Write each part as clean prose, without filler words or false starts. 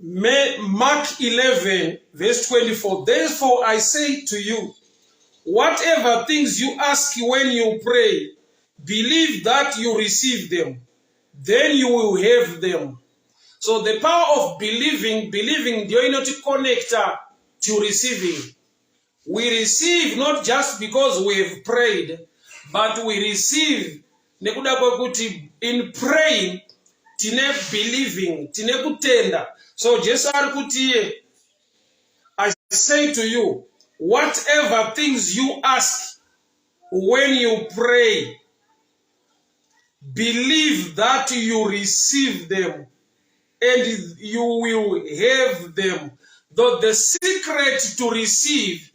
Mark 11, verse 24. Therefore I say to you, whatever things you ask when you pray, believe that you receive them, then you will have them. So the power of believing, you're not connected to receiving. We receive not just because we've prayed, but we receive in praying, tine believing, tine kutenda. So Jesus arikutie, I say to you, whatever things you ask when you pray, believe that you receive them and you will have them. Though the secret to receive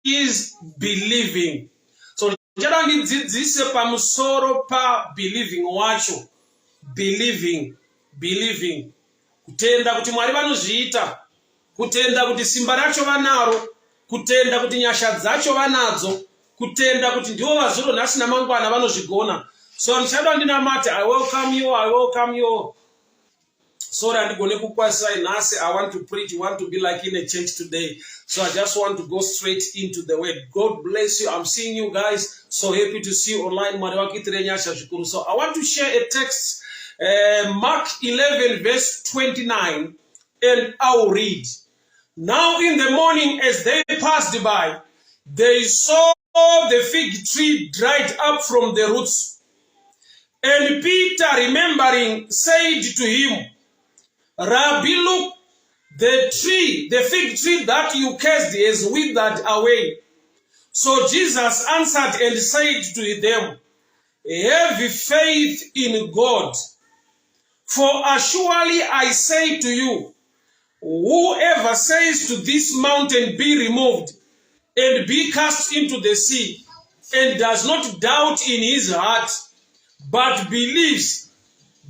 is believing. So jarani dzidzise pamusoro pa believing wacho. Believing. Kutenda kuti Mwari vanozviita, kutenda kuti simba racho vanaro, kutenda kuti nyasha dzacho vanadzo, kutenda kuti ndivo vazuro nhasi namangwana vanozvigona. So ndichada ndinamati, I welcome you. Sorry, I want to preach. You want to be like in a church today. So I just want to go straight into the word. God bless you. I'm seeing you guys. So happy to see you online. So I want to share a text, Mark 11, verse 29, and I'll read. Now in the morning, as they passed by, they saw the fig tree dried up from the roots. And Peter, remembering, said to him, Rabbi, look, the fig tree that you cursed is withered away. So Jesus answered and said to them, have faith in God. For surely I say to you, whoever says to this mountain, be removed and be cast into the sea, and does not doubt in his heart, but believes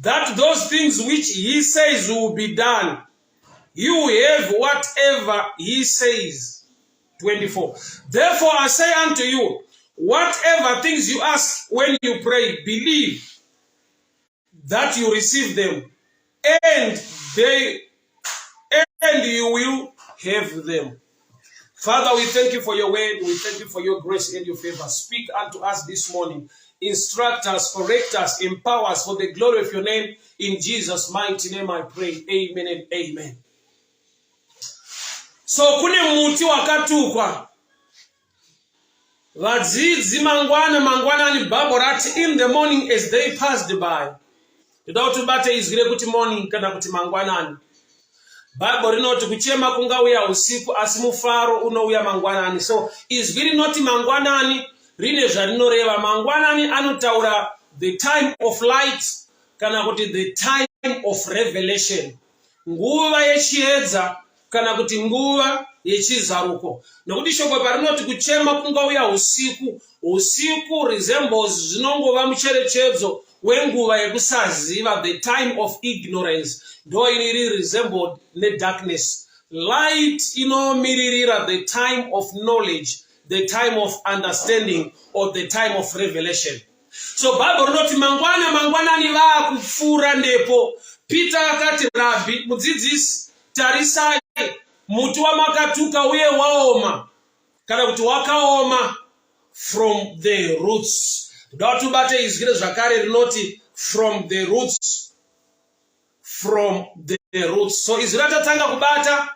that those things which he says will be done, you have whatever he says. 24. Therefore I say unto you, whatever things you ask when you pray, believe that you receive them, and you will have them. Father, we thank you for your word. We thank you for your grace and your favor. Speak unto us this morning. Instruct us, correct us, empower us for the glory of your name. In Jesus' mighty name I pray. Amen and amen. So kune muti wakatukwa. Vadzidzi mangwana ni Bible in the morning as they passed by. Without bate izgire kuti morning kana kuti mangwanani. Bible rinoti kuchema kungauya usiku asimufaro unouya mangwanani. So izgiri noti mangwanani rine zvarinoreva. Mangwanani anotaura the time of light kana kuti the time of revelation. Nguva yechiedza kana kuti nguva yechizaruko. Nokuti shoko parinoti kuchema kungauya usiku resembles zvinongova mucherechedzo wenguva yekusaziva, the time of ignorance. Ndo iniri resembled ne darkness. Light inomiririra the time of knowledge, the time of understanding, or the time of revelation. So Bible rinoti mangwanani vakupfuura ndepo. Peter akati, Rabbi, mudzidzisi, tarisai, muti wamakatuka uye waoma, kana kuti wakaoma from the roots. Ndatubate izgire zvakare rinoti from the roots. From the roots. So izratatanga kubata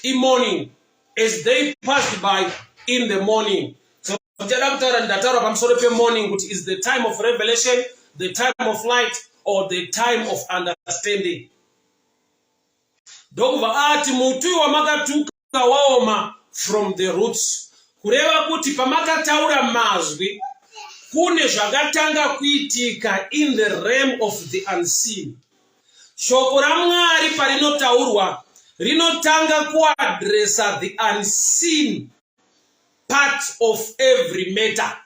in morning as they passed by in the morning. So morning, which is the time of revelation, the time of light, or the time of understanding. Dogva ati mutu wa makatuka waoma from the roots. Kureva kuti pamakataura mazwi kune zvakatanga kuitika in the realm of the unseen. Shoko ra Mwari parinotaurwa rinotanga kuadresa the unseen part of every matter.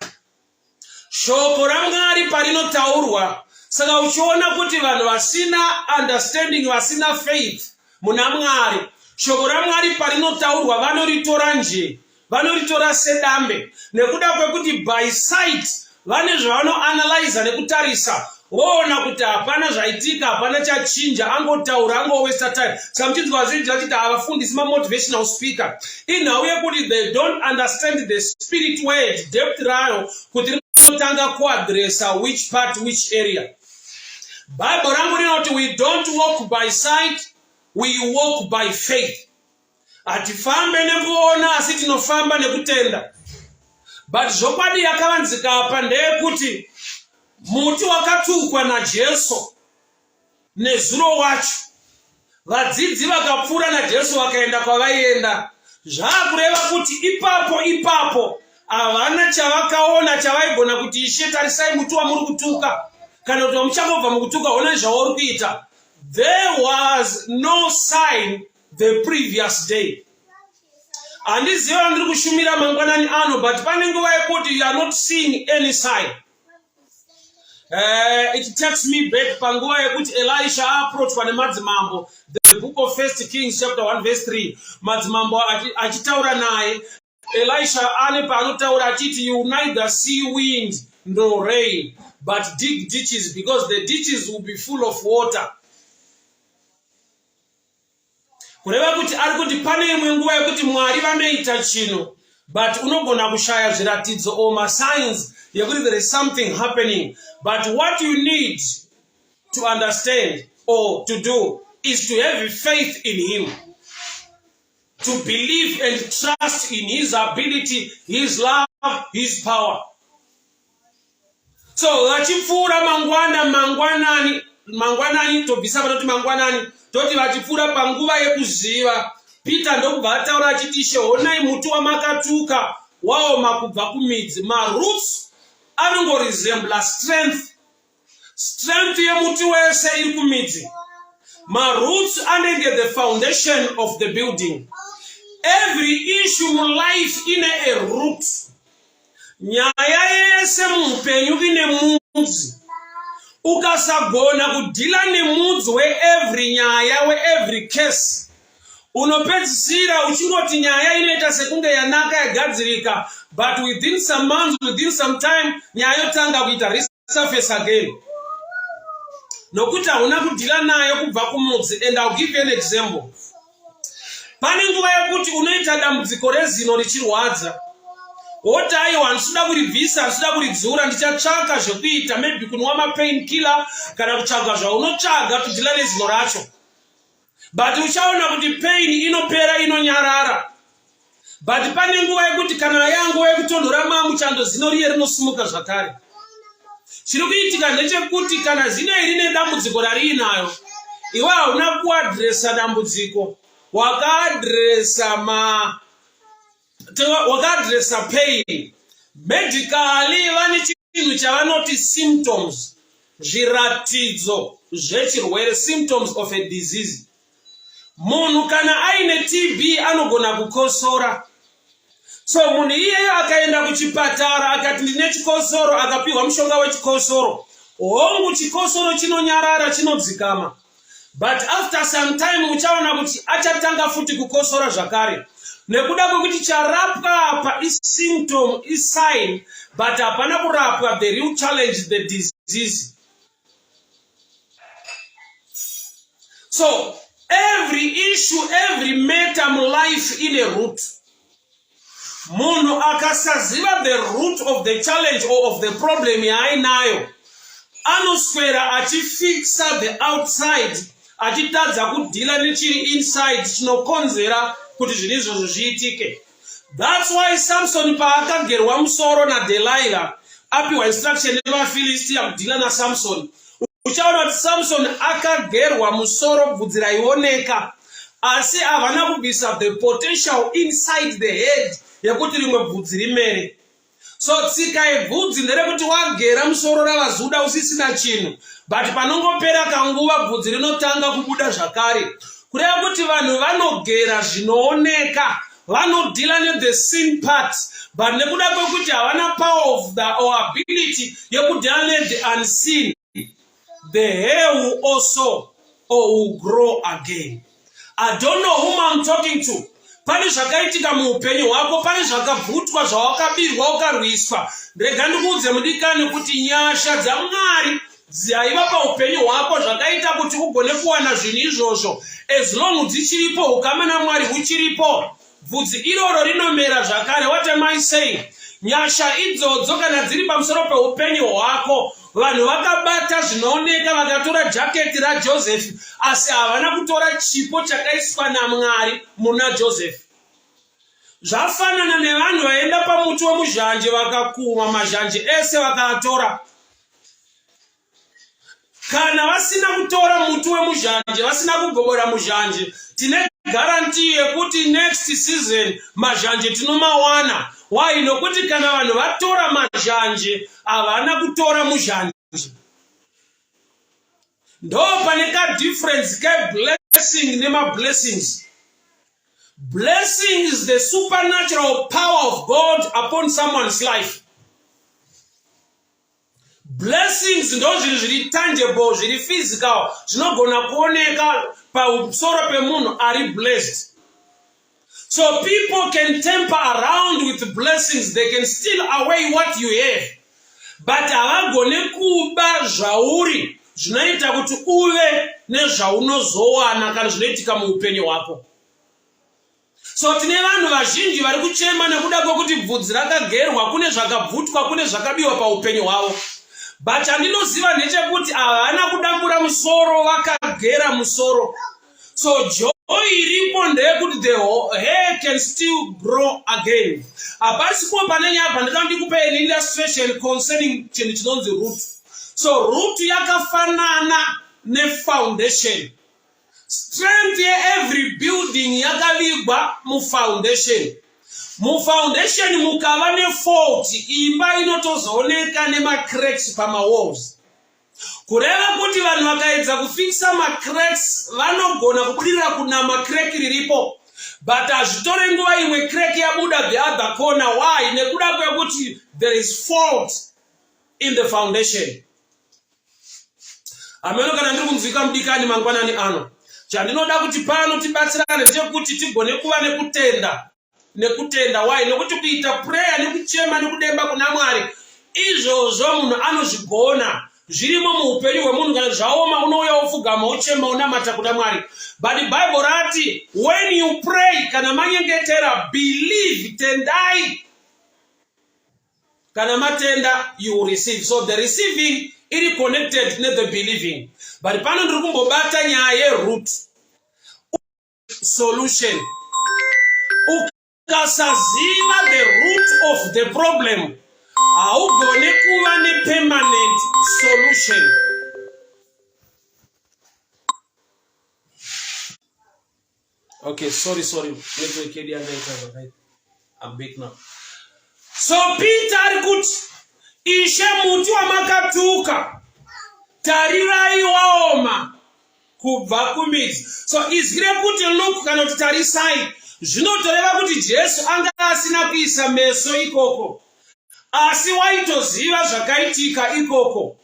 Shoko ra Mwari parinotaurwa, saka uchiona kuti vanhu vasina understanding, vasina faith muna Mwari, shoko ra Mwari parinotaurwa vanoritora nje, vanoritora sedambe, nekuda kwekuti by sight vane zvavanoanalyza nekutarisa woona kuti hapana zvaitika, hapana chachinja, angotaura, angowesta time. Samuchinzwa vazhinji vachiti havafundisi motivational speaker. Inhau yekuti they don't understand the spirit word, depth rayo, kuti rinotanga kuadresa which part, which area. Bible rangu rinoti we don't walk by sight, we walk by faith. Hatifambe nekuona asi tinofamba nekutenda. But zvokwadi yakavanzika apa ndeyekuti muti wakatukwa naJesu nezuro wacho, vadzidzi vakapfuura naJesu vakaenda kwavaienda. Zvakureva kuti ipapo havana chavakaona chavaigona kuti Ishe tarisai muti wamuri kutuka, kana kuti muchangobva mukutuka honai zvauri kuita. There was no sign the previous day. Handiziva ndiri kushumira mangwanani ano, but pane nguva yekuti you are not seeing any sign. It takes me back panguva yekuti Elisha approachwa nemadzimambo, the book of 1 Kings chapter 1 verse 3. Madzimambo achitaura naye, Elisha ane paanotaura achiti, you neither see wind nor rain, but dig ditches, because the ditches will be full of water. Kureva kuti ari kuti pane imwe nguva yekuti Mwari vanoita chinhu, but unogona kushaya zviratidzo or signs yekuti there is something happening. But what you need to understand or to do is to have faith in Him, to believe and trust in His ability, His love, His power. So vachipfuura mangwanani tobvisa panoti mangwanani, toti vachipfuura panguva yekuziva, Peter ndokubva ataura achiti, Ishe, honai muti wamakatuka waoma kubva kumidzi. Maroots anongoresembla strength yemuti wese iri kumidzi. Maroots anenge the foundation of the building. Every issue in life ine a root. Nyaya yese muupenyu ine mudzi. Ukasagona kudhila nemudzi we-every nyaya, we-every case, unopedzisira uchingoti nyaya inoita sekunge yanaka yagadzirika, but within some months, within some time, nyaya yotanga kuita resurface again. Nokuti hauna kudhila nayo kubva kumudzi. And I'll give you an example. Pane nguva yekuti unoita dambudziko rezino richirwadza, woti aiwa ndisuda kuribvisa, ndisuda kuridzura, ndichatsvaka zvekuita, maybe kunwa mapain killer kana kutsvaga zvaunotsvaga kudhila nezino racho. But uchaona kuti pain inopera, inonyarara. But pane nguva yekuti kana yangu yekutonhora mangu chando zino riye rinosumuka zvakare. Chiri kuitika ndechekuti kana zino iri nedambudziko rariinayo, iwe hauna kuadresa dambudziko, wakadresa pain. Medically vane chinhu chavanoti symptoms, zviratidzo zvechirwere, symptoms of a disease. Munhu kana aine TB anogona kukosora. So munhu iyeyo akaenda kuchipatara akati ndine chikosoro, akapiwa mushonga wechikosoro, hongu chikosoro chinonyarara, chinodzikama. But after some time uchaona kuti achatanga futi kukosora zvakare. Nekuda kwekuti charapwa apa is symptom, is sign, but hapana kurapwa the real challenge, the disease. So every issue, every matter in life in a root. Munhu akasaziva the root of the challenge or of the problem yainayo, anoswera achifixa the outside, achitadza kudhila nechiri inside chinokonzera kuti zvinhu izvozvo zviitike. That's why Samson paakagerwa musoro naDelilah, apiwa instruction nevaFilistia kudhila naSamson, uchaona kuti Samson akagerwa musoro, bvudzi raioneka, asi havana kubvisa the potential inside the head yekuti rimwe bvudzi rimere. So tsika yebvudzi nderekuti wagera musoro ravazuda usisina chinhu, but panongopera kanguva bvudzi rinotanga kubuda zvakare. Kureva kuti vanhu vanogera zvinooneka, vanodhila ne-the sin part, but nekuda kwekuti havana power of the or ability yekudhila ne-the unseen, the hair will also or will grow again. I don't know whom I'm talking to. Pane zvakaitika muupenyu hwako, pane zvakabvutwa zvawakabirwa ukarwiswa. Ndega ndikuudze mudikani kuti nyasha dzaMwari dzaiva paupenyu hwako zvakaita kuti ugone kuwana zvinhu izvozvo. As long dzichiripo, ukama naMwari huchiripo, bvudzi iroro rinomera zvakare. What am I saying? Nyasha idzodzo kana dziri pamusoro peupenyu hwako, vanhu vakabata zvinooneka vakatora jaketi raJoseph, asi havana kutora chipo chakaiswa naMwari muna Joseph. Zvafanana nevanhu vaenda pamuti wemuzhanje vakakuma mazhanje ese vakatora. Kana vasina kutora muti wemuzhanje, vasina kugobora muzhanje, tine guarantee yekuti next season mazhanje tinomawana. Why? Nokuti kana vanhu vatora mazhanje havana kutora muzhanje. Ndo pane ka difference ka blessing nema blessings. Blessing is the supernatural power of God upon someone's life. Blessings ndo zviri tangible, zviri physical, zvinogona kuoneka pamusoro pemunhu ari blessed. So people can tamper around with blessings, they can steal away what you have. But havagone kuba zvauri zvinoita kuti uve nezvaunozowana kana zvinoitika muupenyu hwako. So tine vanhu vazhinji vari kuchema nekuda kwekuti bvudzi rakagerwa, kune zvakabvutwa, kune zvakabiwa paupenyu hwavo. But andinoziva ndechekuti havana kudambura musoro, vakagera musoro. So joy iripo ndeyekuti the hair can still grow again. Apasipo panenyapa ndikupe an illustration concerning chinhu chinonzi root. So root yakafanana nefoundation. Strength every building yakavigwa mufoundation. Mufoundation mukava nefault, imba inotozooneka nemacracks pamawalls. Kureva kuti vanhu vakaedza kufikisa macracks vanogona kubudira kuna macrack riripo. But hazvitore nguva imwe crack yabuda the other corner. Why? Nekuda kwekuti there is fault in the foundation. Ameno kana ndiri kunzwika mudikani mangwanani ano. Chandinoda kuti pano tibatsirane chekuti tigone kuva nekutenda. Why? Nokuti kuita prayer nekuchema nekudemba kuna Mwari, izvozvo munhu anozvigona. Zvirimo muupenyu hwemunhu, kana zvaoma unouya wofugama uchema unamata kuna Mwari. But the Bible rati, when you pray, kana manyengetera, believe, tendai. Kana matenda, you will receive. So the receiving is connected to the believing. But pano ndiri kumbobata nyaya root solution. Ukasaziva the root of the problem, haugone kuva ne permanent solution. Okay, sorry. Network area right. I'm back now. So Peter arikuti ishe muti wamakatuka tarirai waoma kubva kumidzi. So izvire kuti look kana kuti tarisai, zvinotoreva kuti Jesu anga asina kuisa meso ikoko, asi waitoziva zvakaitika ikoko.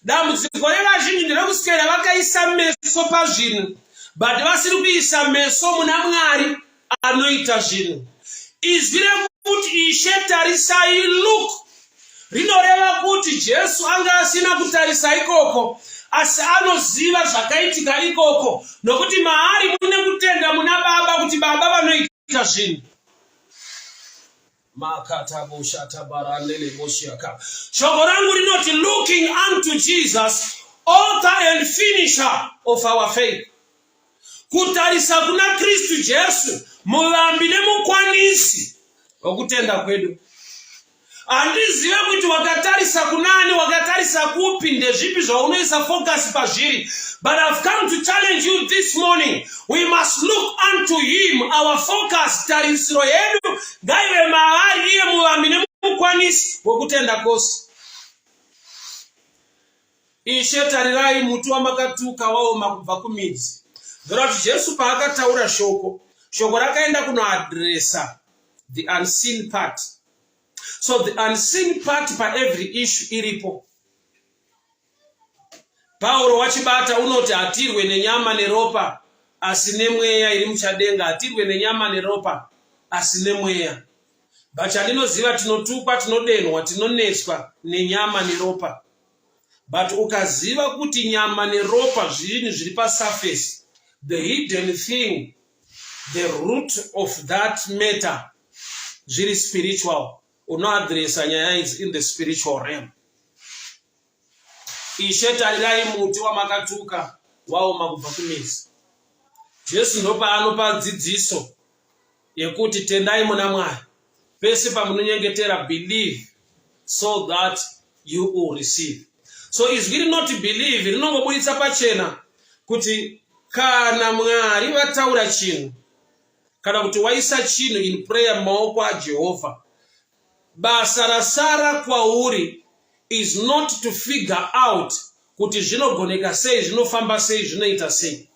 Dambudziko revazhinji nderekusikera vakaisa meso pazvinhu, but vasiri kuisa meso muna Mwari anoita zvinhu. Izvire kuti ishe tarisai, look, rinoreva kuti Jesu anga asina kutarisa ikoko, asi anoziva zvakaitika ikoko, nokuti maari mune kutenda muna Baba kuti Baba vanoita zvinhu. Shoko rangu rinoti, looking unto Jesus, author and finisher of our faith. Kutarisa kuna Kristu Jesu, muvambi nemukwanisi wokutenda kwedu. Andizive kuti wakatarisa kunani, wakatarisa kupi, ndezvipi zvaunoisa focus pazviri. But I've come to challenge you this morning. We must look unto him. Our focus, tarisiro yedu, ngaive maari iye muvambi nemukwanisi wokutenda kwose. Ishe tarirai muti wamakatuka waoma kubva kumidzi. Zvorati Jesu paakataura shoko rakaenda kunoadresa the unseen part. So the unseen part pa every issue iripo. Paulo wachibata unoti atirwe nenyama neropa asi nemweya iri muchadenga, atirwe nenyama neropa asi nemweya. But chandinoziva tinotukwa, tinodenwa, tinonetswa nenyama neropa. But ukaziva kuti nyama neropa zvinhu zviri pasurface, the hidden thing, the root of that matter, zviri spiritual, unoadresa nyaya idzi in the spiritual realm. Ishe tarirai muti wamakatuka waoma kubva kumizi. Jesu ndopa anopa dzidziso yekuti tendai muna Mwari. Pese pamunonyengetera, believe so that you will receive. So izwi rinoti believe rinongobuditsa pachena kuti kana Mwari vataura chinhu, kana kuti waisa chinhu in prayer maoko aJehovha, basa rasara kwauri is not to figure out kuti zvinogoneka sei, zvinofamba sei, zvinoita sei.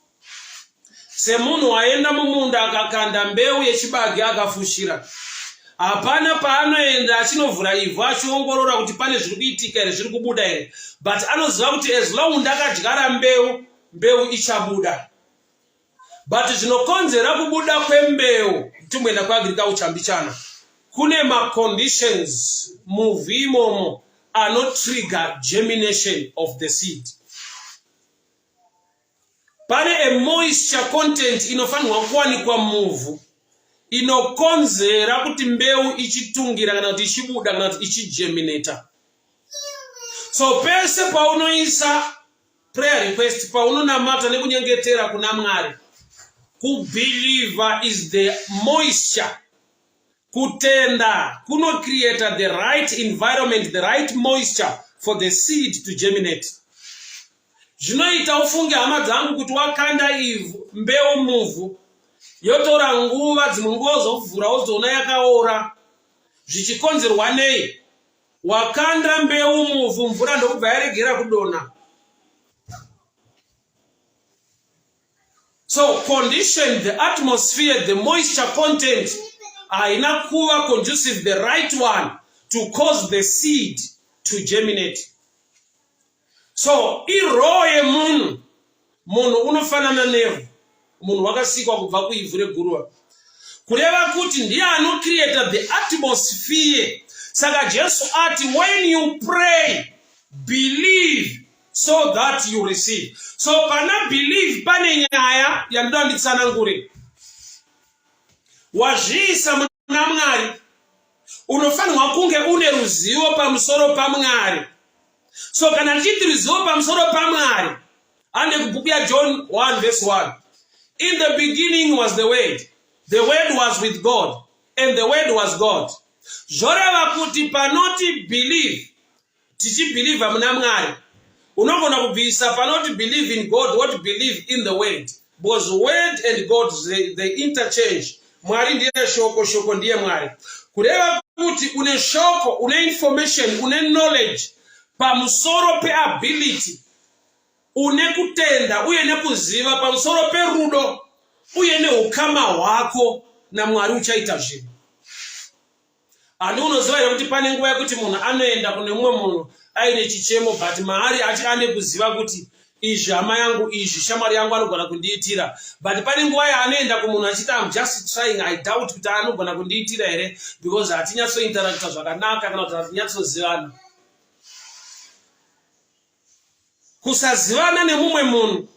Semunhu waenda mumunda akakanda mbeu yechibage akafushira, hapana paanoenda achinovhura ivhu achiongorora kuti pane zviri kuitika here, zviri kubuda here, but anoziva kuti as long ndakadyara mbeu ichabuda. But zvinokonzera kubuda kwembeu, tumwenda kuagirika uchambichana, kune ma-conditions muvhu imomo anotrigger germination of the seed. Pane a moisture content inofanirwa kuwanikwa muvhu inokonzera kuti mbeu ichitungira kana kuti ichibuda kana kuti ichigerminata. So pese paunoisa prayer request, paunonamata nekunyengetera kuna Mwari, kubelieve is the moisture. Kutenda kuno create the right environment, the right moisture for the seed to germinate. Zvinoita ufunge hama dzangu kuti wakanda ivhu mbeu muvhu yotora nguva, dzimwe nguva uzovhura uzoona yakaora. Zvichikonzerwa nei? Wakanda mbeu muvhu, mvura ndokubva yaregera kudonha. So condition, the atmosphere, the moisture content haina kuva conducive, the right one to cause the seed to germinate. So iroho yemunhu unofanana nevhu, munhu wakasikwa kubva kuivhu reguruva, kureva kuti ndiye anocreate the atmosphere. Saka Jesu ati when you pray, believe so that you receive. So pana believe pane nyaya yandoda nditsanangure. Wazviisa muna Mwari, unofanirwa kunge une ruzivo pamusoro paMwari. So kana ndichiti ruzivo pamusoro paMwari, ande kubhuku yaJohn 1 verse 1. In the beginning was the Word was with God, and the Word was God. Zvoreva kuti panoti believe, tichibelieve muna Mwari, unogona kubvisa panoti believe in God, what believe in the Word. Because Word and God, they interchange. Mwari ndiye shoko, shoko ndiye Mwari. Kureva kuti une shoko, une information, une knowledge, pamusoro pe ability, une kutenda, uye nekuziva, pamusoro pe rudo, uye ne ukama hwako, na Mwari uchaita zvinhu. Ani unoziva kuti pane nguva yekuti munhu anoenda kune mumwe munhu aine chichemo, but Mwari ane kuziva kuti izvi hama yangu, izvi shamwari yangu anogona kundiitira. But pane nguva yaanoenda kumunhu achiti I'm just trying, I doubt kuti anogona kundiitira here, because hatinyatsointeracta zvakanaka kana kuti hatinyatsozivana. Kusazivana nemumwe munhu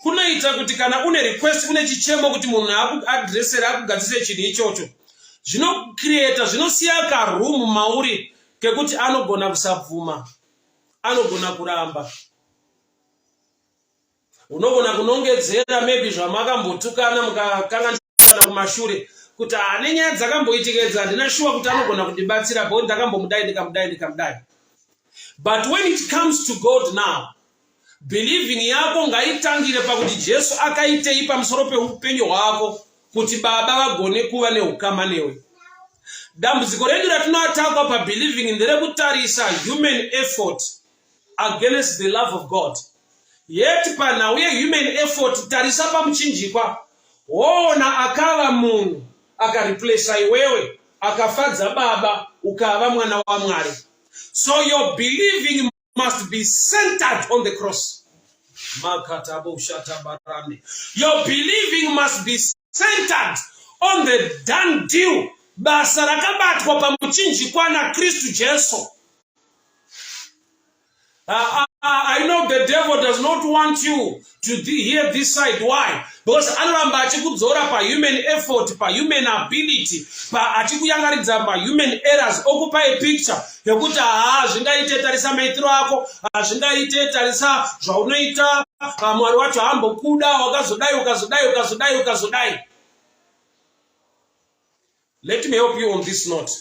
kunoita kuti kana une request, une chichemo kuti munhu akuadresere, akugadzise chinhu ichocho, zvinocreata, zvinosiya karoom mauri kekuti anogona kusabvuma, anogona kuramba. Unogona kunongedzera maybe zvamakambotukana mukakanganisana kumashure kuti ane nyaya dzakamboitika handina shuwa kuti anogona kundibatsira, bo ndakambomudai ndikamudai. But when it comes to God now, believing yako ngaitangire pakuti Jesu akaitei pamusoro peupenyu hwako kuti Baba vagone kuva neukama newe. Dambudziko redu ratinoatakwa pabelieving nderekutarisa human effort against the love of God. Yet panauye human effort, tarisa pamuchinjikwa, ona akava munhu akareplace iwewe, akafadza Baba ukava mwana wa Mwari. So your believing must be centered on the cross. Your believing must be centered on the done deal. Basa rakabatwa pamuchinjikwa na Kristu Jesu. I know the devil does not want you to hear this side. Why? Because anoramba achikudzora pa human effort, pa human ability, pa achikuyangaridza pa human errors, okupa a picture yekuti zvingaite tarisa maitiro ako, zvingaite tarisa zvaunoita, Mwari wacho hambokuda, wakazodai. Let me help you on this note.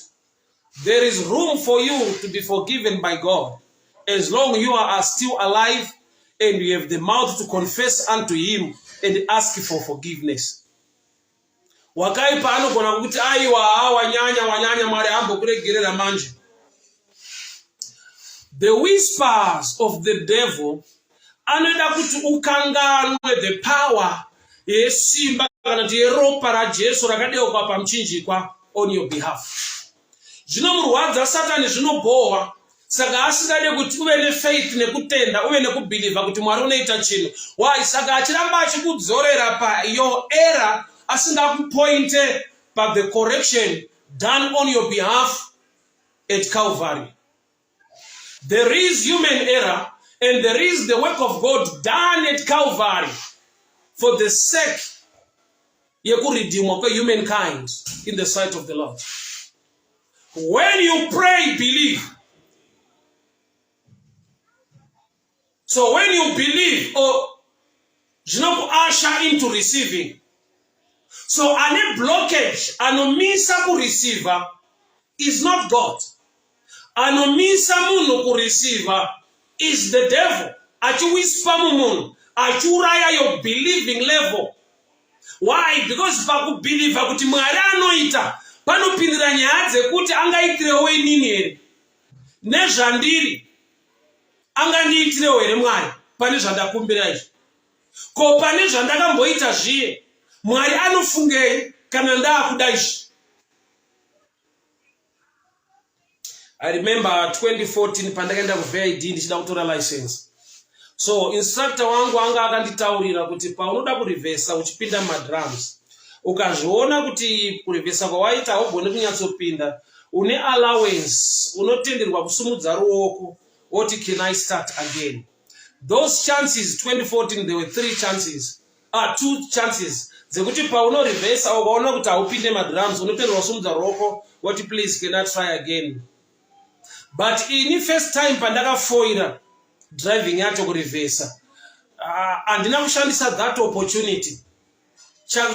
There is room for you to be forgiven by God as long you are still alive and you have the mouth to confess unto him and ask for forgiveness. Wakaipa anogona kuti aiwa wanyanya Mwari hambokuregerera manje. The whispers of the devil anoda kuti ukanganwe the power yesimba kana kuti yeropa raJesu rakadeuka pamuchinjikwa on your behalf. Zvinomurwadza Satani, zvinobohwa, saka asingade kuti uve nefaith nekutenda, uve nekubhiliva kuti Mwari unoita chinhu. Why? Saka achiramba achikudzorera pa your error, asingakupointe pa the correction done on your behalf at Calvary. There is human error and there is the work of God done at Calvary for the sake yekuredeemwa kwe humankind in the sight of the Lord. When you pray, believe. So when you believe, usher into receiving. So any blockage, anomisa ku receiver is not God. Anomisa munhu ku receiver is the devil. Achiwispa munhu, achuraya your believing level. Why? Because pakubelieve kuti Mwari anoita panopindira nyaya dzekuti angaitirewo inini here nezvandiri angandiitirewo here Mwari pane zvandakumbira izvi, ko pane zvandakamboita zviye Mwari anofungei kana ndaakuda izvi. I remember 2014 pandakaenda kuVID ndichida kutora license. So instructor wangu anga akanditaurira kuti paunoda kurivhesa uchipinda madrums, ukazviona kuti kurivhesa kwawaita haugoni kunyatsopinda, une allowance, unotenderwa kusumudza ruoko, oti can I start again? Those chances 2014 there were 2 chances dzekuti paunorivhesa ukaona kuti haupinde madrums unotenderwa kusumudza ruoko, oti please can I try again? But ini first time pandakafoira driving yacho kurivhesa, andina kushandisa that opportunity.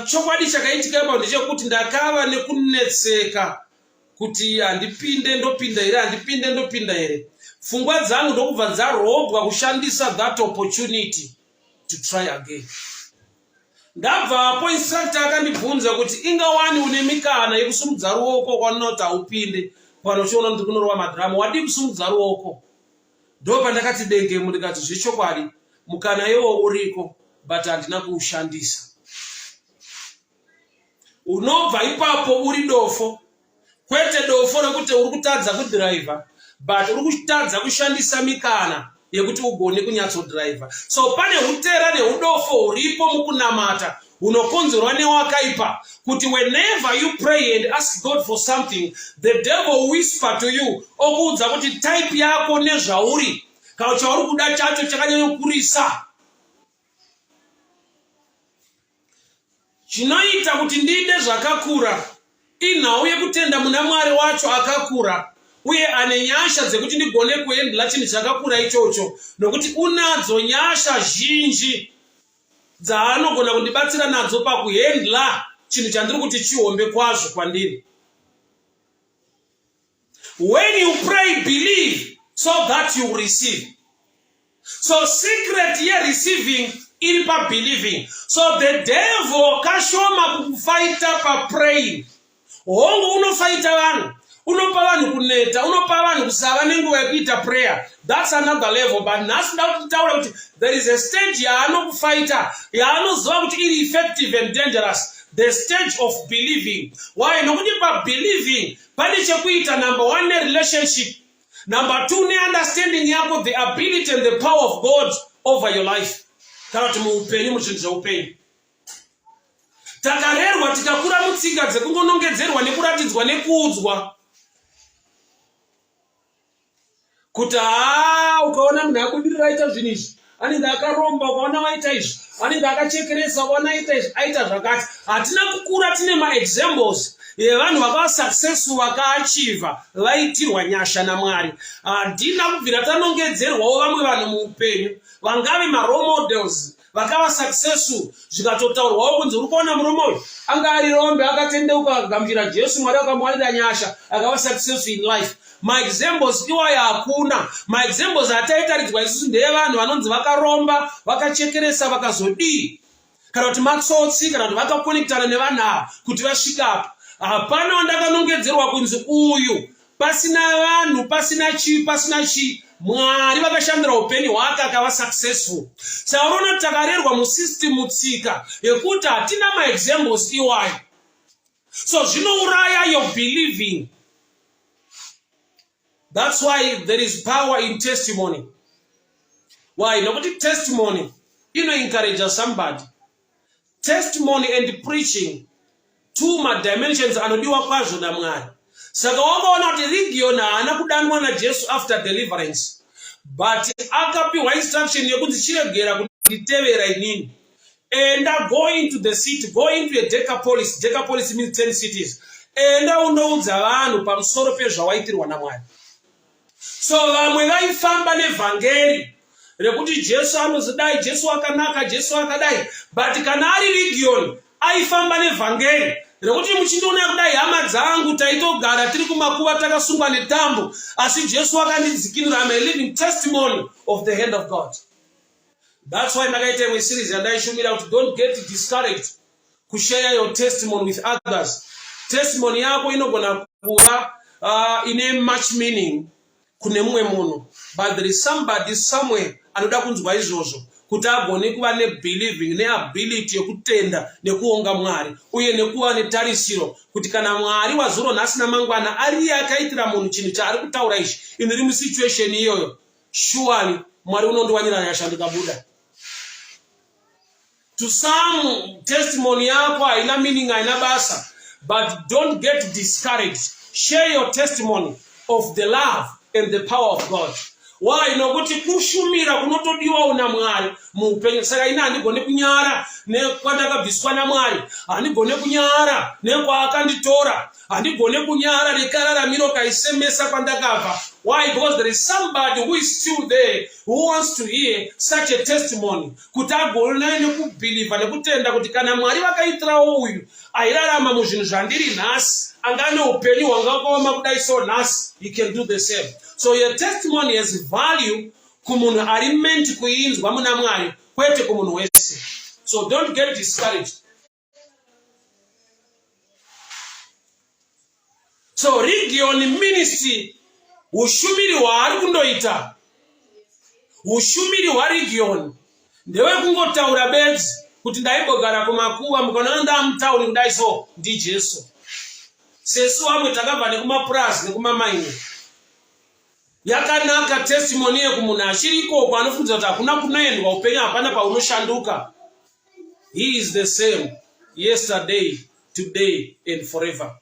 Chokwadi chakaitika ipa ndechekuti ndakava nekunetseka kuti handipinde ndopinda here. Pfungwa dzangu ndokubva dzarobwa kushandisa that opportunity to try again. Ndabva apo instructor akandibvunza kuti ingawani une mikana yekusumudza ruoko kwanoti haupinde panochiona kuti kunorwa madhiramu, wadi kusumudza ruoko. Ndopa ndakati denge ndikati zvechokwadi mukana iwo uriko but handina kuushandisa. Unobva ipapo uri dofo, kwete dofo rekuti uri kutadza kudriver but uri kutadza kushandisa mikana yekuti ugone kunyatsodriver. So pane utera neudofo uripo mukunamata unokonzerwa newakaipa kuti whenever you pray and ask God for something, the devil whisper to you okuudza kuti type yako nezvauri kana chauri kuda chacho chakanyanyokurisa. Chinoita kuti ndide zvakakura inhau yekutenda muna Mwari wacho akakura uye ane nyasha dzekuti ndigone kuendla chinhu chakakura ichocho, nokuti unadzo nyasha zhinji dzaanogona kundibatsira nadzo pakuhendla chinhu chandiri kuti chihombe kwazvo kwandiri. When you pray, believe so that you receive. So secret here receiving iri pa believing. So the devil kashoma kufighta pa praying. Hongo unofighta vanhu, unopa vanhu kuneta, unopa vanhu kusava nenguva yekuita prayer. That's another level. But there is a stage yaanokufighta, yaanoziva kuti iri effective and dangerous. The stage of believing. Why? Nokuti pa believing pane chekuita number 1 ne relationship, number 2 ne understanding yako the ability and the power of God over your life. Kana kuti muupenyu muchinhu zveupenyu takarerwa tikakura mutsika dzekungonongedzerwa nekuratidzwa nekuudzwa kuti ukaona munhu abudirira aita zvinhu izvi, anenge akaromba ukaona waita izvi, anenge akachekeresa ukaona aita zvakati. Hatina kukura tine maexamples yevanhu vakava successful vakaachiva vaitirwa nyasha naMwari. Handina kubvira tanongedzerwawo vamwe vanhu muupenyu vangave marole models vakava successful zvikatotaurwawo kunzi uri kuona murume uyu anga ari rombe akatendeuka akagamuchira Jesu, Mwari akamuwanira nyasha akava successful in life. Maexamples iwayo hakuna. Maexamples ataitaridzwa isusu ndeyevanhu vanonzi vakaromba vakachekeresa vakazodii kana kuti matsotsi kana kuti vakakonektana nevanhu ava kuti vasvika apa. Hapana wandakanongedzerwa kunzi uyu pasina vanhu pasina chii Mwari vakashandira upenyu hwake akava successful. Saka unoona takarerwa musystem tsika yekuti hatina maexamples iwayo, so zvinouraya your believing. That's why there is power in testimony. Why? Nokuti testimony encourage somebody. Testimony and preaching, two dimensions anodiwa kwazvo naMwari. Saka wakaona kuti region haana kudanwa naJesu after deliverance, but akapiwa instruction yekunzi chiregera kunditevera inini. Enda, go into the city, go into a Decapolis. Decapolis means 10 cities. Enda undoudza vanhu pamusoro pezvawaitirwa naMwari. So vamwe vaifamba nevhangeri rekuti Jesu anozidai, Jesu akanaka, Jesu akadai, but kana ari region aifamba nevhangeri rekuti muchindiona kudai hama dzangu taitogara tiri kumakuva takasungwa netambo, asi Jesu akandidzikinura. I'm a living testimony of the hand of God. That's why ndakaita imwe series yandaishumira kuti don't get discouraged kushare your testimony with others. Testimony yako inogona kuva ine much meaning kune mumwe munhu, but there is somebody somewhere anoda kunzwa izvozvo kuti agone kuva nebelieving neability yekutenda nekuonga Mwari uye nekuva netarisiro kuti kana Mwari wazuro nhasi namangwana ariye akaitira munhu chinhu chaari kutaura ichi iri musituation iyoyo, surely Mwari unondiwanira nyasha ndikabuda. To some testimony yako haina meaning, haina basa, but don't get discouraged. Share your testimony of the love and the power of God. Why? Nokuti kushumira kunotodiwa una Mwari muupenyu. Saka ina handigone kunyara nekwandakabviswa naMwari, handigone kunyara nekwakanditora, handigone kunyara nekararamiro kaisemesa kwandakabva. Why? Because there is somebody who is still there who wants to hear such a testimony, kuti agone nekubhiliva nekutenda kuti kana Mwari vakaitirawo uyu airarama muzvinhu zvandiri nhasi angane upenyu hwangakaoma kudai so nhasi, he can do the same. So your testimony has value kumunhu ari meant kuinzwa muna Mwari, kwete kumunhu wese. So don't get discouraged. So region ministry, ushumiri hwaari kundoita, ushumiri hwaregion ndewe kungotaura bedzi kuti ndaibogara kumakuva mukaona ndamutauni kudai so ndi Jesu. Sesu vamwe takabva nekumapurazi nekumamaini. Yakanaka testimony yekumunhu achiri ikoko anofunza kuti hakuna kunoendwa upenyu, hapana paunoshanduka. He is the same yesterday, today and forever.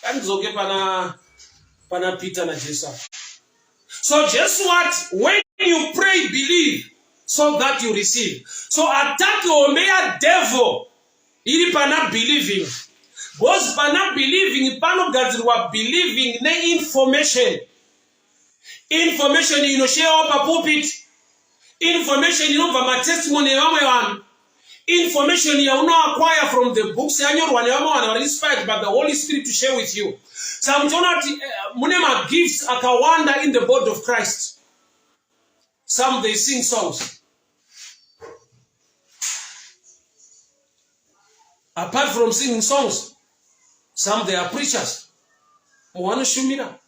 Kanzoke pana Peter na Jesu. So just what? When you pray, believe so that you receive. So attack omea devil iri pana believing. Because pana believing panogadzirwa believing ne information. Information inoshare pa pulpit. Information inobva ma testimony yamwe vanhu. Information you acquire from the books yanyorwa nevamwe vanhu vari inspired by the Holy Spirit to share with you. Some mune ma gifts akawanda in the body of Christ. Some they sing songs. Apart from singing songs, some they are preachers. Shumira.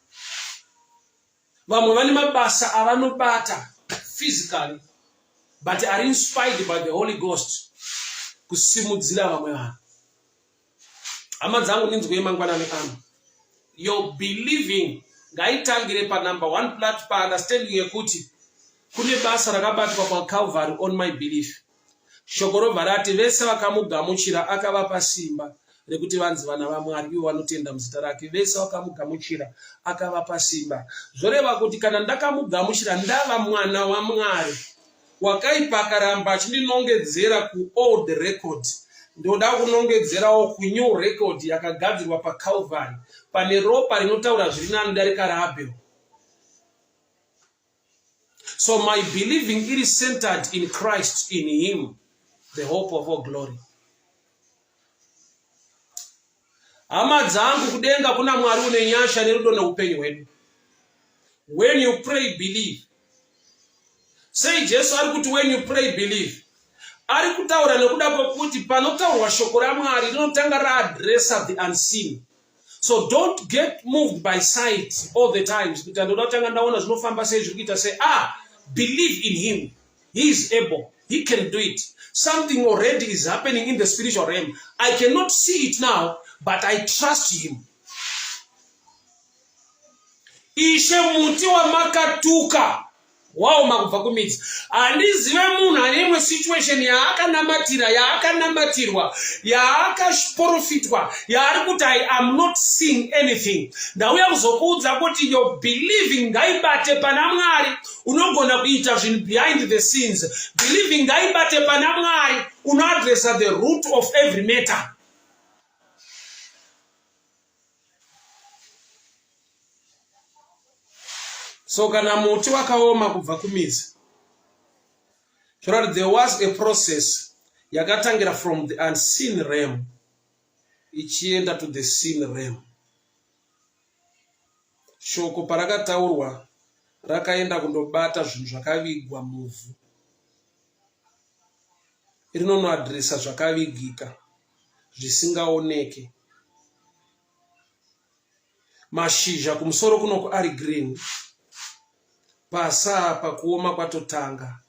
Vamwe vane mabasa avanobata physically, but are inspired by the Holy Ghost kusimudzira vamwe vanhu. Hama dzangu ninzwe mangwanani ano. Your believing ngaitangire pa number one pa understanding yekuti kune basa rakabatwa pa Calvary on my belief. Shoko rovha rati vese vakamugamuchira akavapa simba rekuti vanzi vana vaMwari ivo vanotenda muzita rake. Vese vakamugamuchira akavapa simba. Zvoreva kuti kana ndakamugamuchira ndava mwana waMwari. Wakaipa akaramba achindinongedzera kuold record, ndoda kunongedzerawo kunew record yakagadzirwa paCalvary, pane ropa rinotaura zviri nani darika raAbel. So my believing it is centered in Christ, in him, the hope of all glory. Hama dzangu kudenga kuna Mwari une nyasha nerudo neupenyu hwedu. When you pray, believe. Say Jesu ari kuti when you pray, believe. Ari kutaura nekuda kwokuti panotaurwa shoko raMwari rinotanga raadresa the unseen. So don't get moved by sight all the times. Kuti ndoda kutanga ndaona zvinofamba sei zviri kuita sei. Believe in him. He is able. He can do it. Something already is happening in the spiritual realm. I cannot see it now, but I trust him. Ishe muti wa makatuka. Wao makubva kumidzi. Handizive munhu ane imwe situation yaakanamatirwa, yaakaprofitwa, yaari kuti I am not seeing anything. Ndauya kuzokuudza kuti your believing ngaibate pana Mwari, unogona kuita zvinhu behind the scenes. Believing ngaibate pana Mwari, unoadresa the root of every matter. So kana muti wakaoma kubva kumidzi. There was a process yakatangira from the unseen realm ichienda to the seen realm. Shoko parakataurwa rakaenda kundobata zvinhu zvakavigwa muvhu. Rinonoadresa zvakavigika zvisingaoneke. Mashizha kumusoro kunoko ari green. Pasa pakuoma kwatotanga.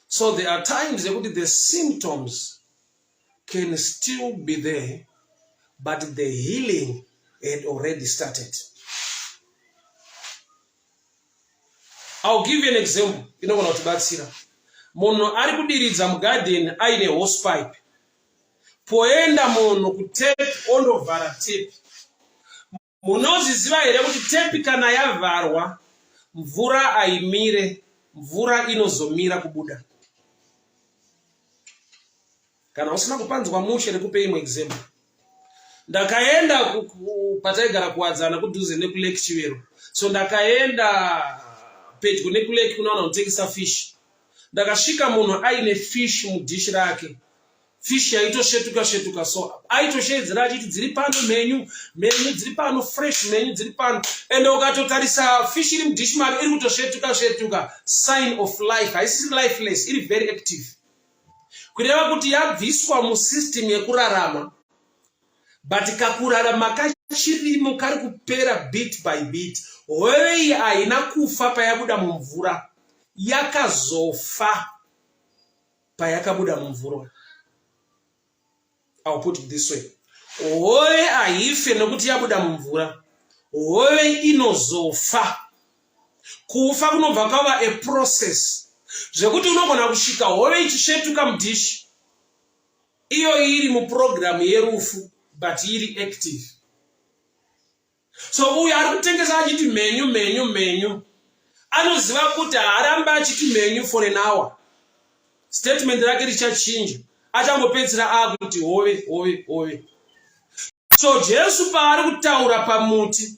So there are times that the symptoms can still be there, but the healing had already started. I'll give you an example. You know what about Sira? Mono ari kudiridza mugarden aine hose pipe. Poenda mono kutape ondovhara tape. Munoziziva here kuti tape kana yavharwa mvura aimire, mvura inozomira kubuda. Kana usina kupanzwa mushe nekupe imwe example. Ndakaenda pataigara kuwadzana kudhuze nekulake Chiveru. So ndakaenda pedyo nekulake kunaona kutengesa fish. Ndakasvika munhu aine fish mudishi rake. Fish yaitoshetuka so aitoshedzera achiti dziri pano menyu dziri pano fresh menyu dziri pano, ende ukatotarisa fish iri mudishi make iri kutoshetuka, sign of life. Haisi lifeless, iri very active. Kureva kuti yabviswa musystem yekurarama, but kakurarama kachirimo kari kupera bit by bit. Hove iyi haina kufa payabuda mumvura, yakazofa payakabuda mumvura. I'll put it this way. Hove haife nekuti yabuda mumvura, hove inozofa. Kufa kunobva kwava a process zvekuti unogona kusvika hove ichishetuka mudishi, iyo iri muprogramu yerufu but iri active. So uyu ari kutengesa achiti menyu anoziva kuti haaramba achiti menyu for an hour, statement rake richachinja, achangopedzera akuti hove. So Jesu paari kutaura pamuti,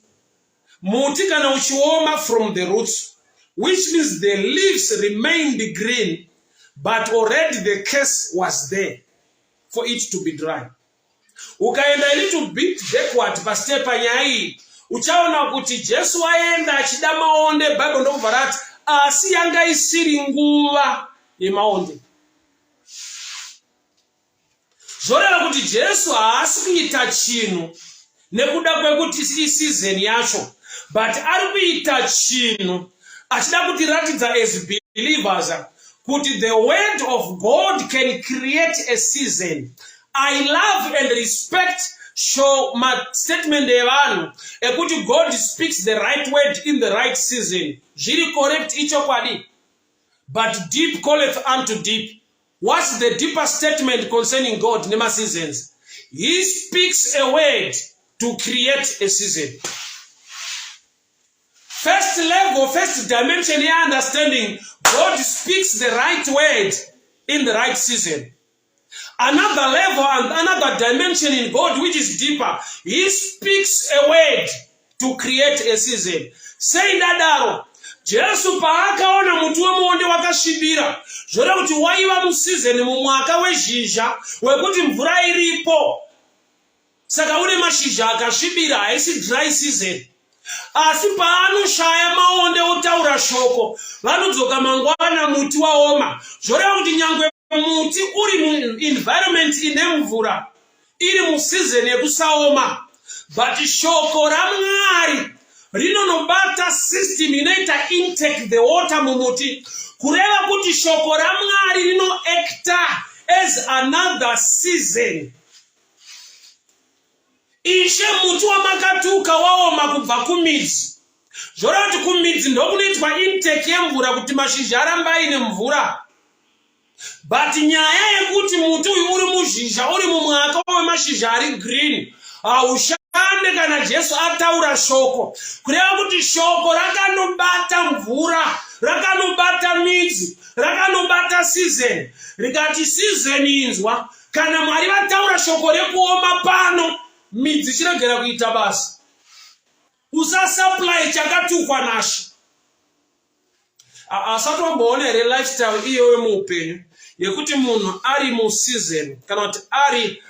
muti kana uchioma from the roots, which means the leaves remained green, but already the case was there for it to be dry. Ukaenda a little bit backward pastep panyaya iyi, uchaona kuti Jesu aenda achida maonde. Bible ndokubva rati asi yanga isiri nguva yemaonde. Zvoreva kuti Jesu haasi kuita chinhu nekuda kwekuti season yacho, but ari kuita chinhu achida kutiratidza as believers kuti the word of God can create a season. I love and respect show my statement evanhu ekuti God speaks the right word in the right season. Zviri correct ichokwadi. But deep calleth unto deep. What's the deeper statement concerning God nema seasons? He speaks a word to create a season. First level, first dimension here, understanding, God speaks the right word in the right season. Another level and another dimension in God, which is deeper, He speaks a word to create a season. Say that Jesu paakaona muti wemuonde wakashibira zvoda kuti waiva musizeni mumwaka wezhizha wekuti mvura iripo, saka une mashizha akashibira, haisi dry season. Asi paanoshaya maonde otaura shoko, vanodzoka mangwana muti waoma. Zvoreva kuti nyangwe muti uri muenvironment ine mvura, iri musizeni yekusaoma, but shoko raMwari rinonobata system inoita intake the water mumuti, kureva kuti shoko raMwari rinoacta as another season. Ishe muti wamakatuka waoma kubva kumidzi. Zvoreva kuti kumidzi ndokunoitwa intake yemvura kuti mashizha aramba aine mvura. But nyaya yekuti muti uyu uri muzhizha, uri mumwaka wemashizha ari green, haushande kana Jesu ataura shoko. Kureva kuti shoko rakanobata mvura, rakanobata midzi, rakanobata season. Rikati season inzwa, kana Mwari vataura shoko rekuoma pano, midzi chiregera kuita basa. Usasupply chakatukwa nashi. Asati wamboona here lifestyle iyo yemuupenyu yekuti munhu ari mu season kana kuti ari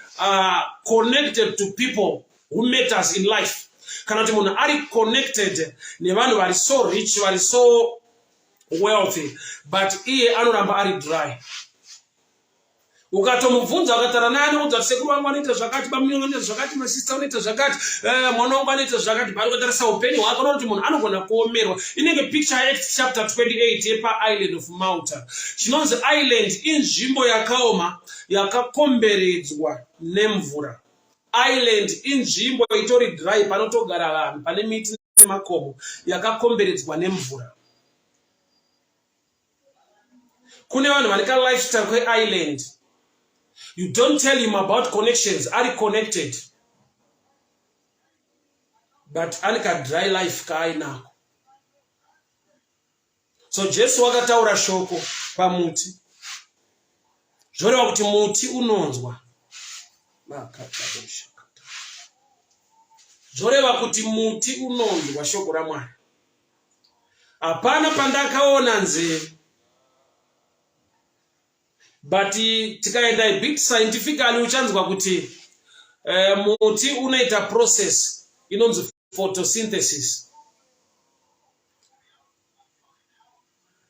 connected to people who matters in life, kana kuti munhu ari connected nevanhu vari so rich, vari so wealthy, but iye anoramba ari dry. Ukatomubvunza ukatara naye anoudza kuti sekuru wangu anoita zvakati, baba vangu anoita zvakati, masista anoita zvakati, mwana wangu anoita zvakati, bari kutarisa upenyu hwake unoona kuti munhu anogona kuomerwa. Inenge picture Acts chapter 28 yepa island of Malta. Chinonzi island inzvimbo yakaoma yakakomberedzwa nemvura. Island inzvimbo itori dry, panotogara vanhu, pane miti nemakomo, yakakomberedzwa nemvura. Kune vanhu vane ka lifestyle kweisland. You don't tell him about connections, are connected. But anika dry life kainako. So Jesu wakataura shoko pamuti. Zvoreva kuti muti unonzwa. Zvoreva kuti muti unonzwa shoko raMwari. Hapana pandakaona nzeve. But tikaenda a bit scientifically uchanzwa kuti muti unoita process inonzi photosynthesis.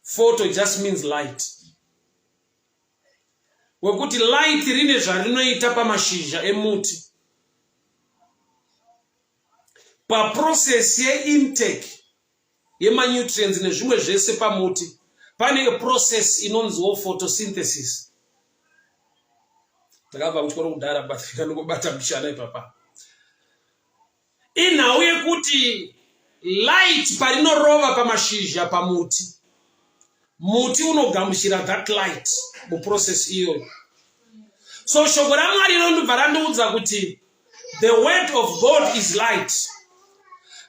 Photo just means light. Wekuti light rine zvarinoita pamashizha emuti. Pa process ye intake yema nutrients nezvimwe zvese pamuti, pane a process inonziwo photosynthesis. Takabva kuchikoro kudhara batika nokubata mishana ipapa. Inhau yekuti light parinorova pamashizha pamuti, muti unogamuchira that light muprocess iyoyo. So shoko raMwari rinondobva randiudza kuti the word of God is light.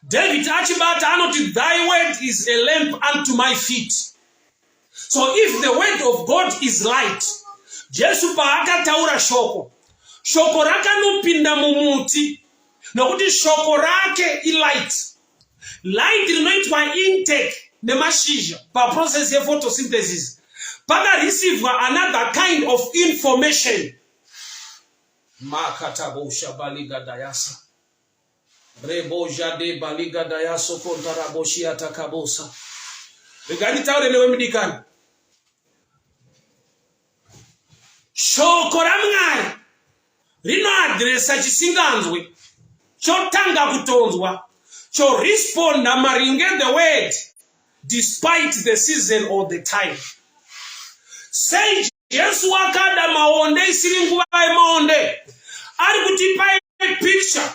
David achibata anoti thy word is a lamp unto my feet. So if the word of God is light, Jesu paakataura shoko, shoko rakanopinda mumuti, nokuti shoko rake ilight. Light rinoitwa intake nemashizha pa process ye photosynthesis. Pada receive another kind of information. Makatabosha baliga dayasa. Reboja de baliga dayaso kontaraboshi atakabosa. Regani taure newe midikani. Shoko raMwari rinoadresa chisinganzwe, chotanga kutonzwa, choresponda maringe the word despite the season or the time. Say Jesu wakada maonde isiri nguva yemaonde. Ari kutipa picture